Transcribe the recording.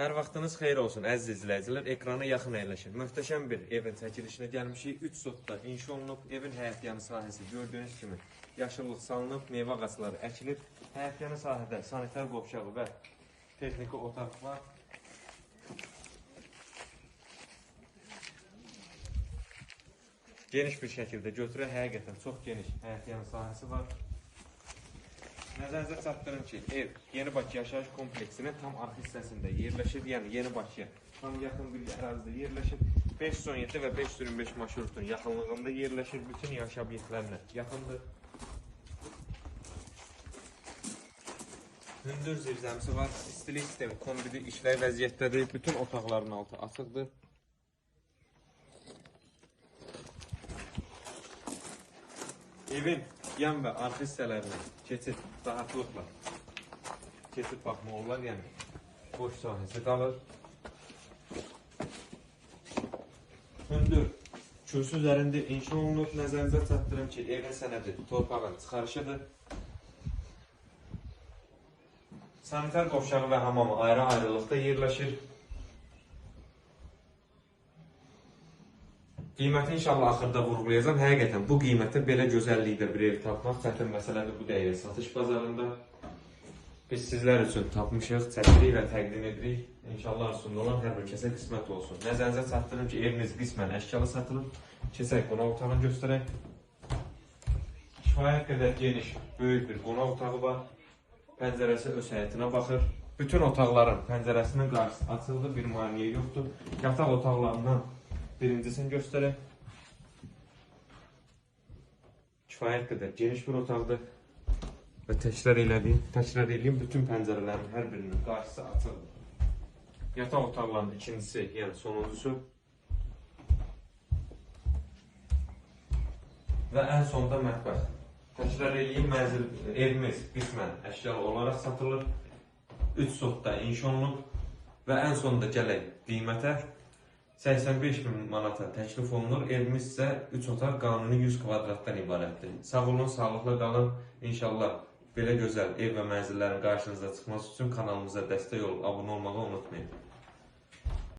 Hər vaxtınız xeyir olsun, əziz izləyicilər. Ekrana yaxın əyləşin. Möhtəşəm bir evin çəkilişinə gəlmişik. 3 sotda inşa olunub. Evin həyətyanı sahəsi gördüyünüz kimi yaşıllıq salınıb, meyvə ağacları əkilir. Həyətyanı sahədə sanitar qovşağı və texniki otaq var. Geniş bir şəkildə götürək. Həqiqətən çox geniş həyətyanı sahəsi var. Nəzərinizə çatdırım ki, ev Yeni Bakı yaşayış kompleksinin tam arxa hissəsində yerləşir. Yəni Yeni Bakıya tam yaxın bir ərazidə yerləşir. 517 və 525 marşrutun yaxınlığında yerləşir. Bütün yaşayış obyektlərinə yaxındır. Hündür zirzəmisi var. İstilik sistemi kombidi işləy vəziyyətdədir. Bütün otaqların altı açıqdır. Evin yan və arxa hissələrinə keçid rahatlıqla keçid baxmaq olar, yəni boş sahəsi qalır. Hündür kürsü üzərində inşa olunub. Nəzərinizə çatdırım ki, evin sənədi torpağın çıxarışıdır. Sanitar qovşağı və hamamı ayrı-ayrılıqda yerləşir. Qiyməti inşallah axırda vurğulayacağım. Həqiqətən bu qiymətə belə gözəllikdə bir ev tapmaq çətin məsələdir bu dəqiqə satış bazarında. Biz sizlər üçün tapmışıq, çəkirik və təqdim edirik. İnşallah arzusunda olan hər bir kəsə qismət olsun. Nəzərinizə çatdırım ki, evimiz qismən əşyalı satılıb. Keçək qonaq otağını göstərək. Kifayət qədər geniş, böyük bir qonaq otağı var. Pəncərəsi öz həyətinə baxır. Bütün otaqların pəncərəsinin qarşısı açıldı, bir maniyə yoxdur. Yataq otaqlarından birincisini göstərək. Kifayət qədər geniş bir otaqdır. Və təkrar edeyim, bütün pəncərələrin hər birinin qarşısı açılır. Yataq otaqlarının ikincisi, yəni sonuncusu. Və ən sonda mətbəx. Təkrar edeyim, evimiz qismən əşyalı olaraq satılır. 3 sotda inşa olunub. Və ən sonda gələk qiymətə. 85.000 manata təklif olunur. Evimiz isə 3 otaq qanuni 100 kvadratdan ibarətdir. Sağ olun, sağlıqla qalın. İnşallah belə gözəl ev və mənzillərin qarşınıza çıxması üçün kanalımıza dəstək olub abunə olmağı unutmayın.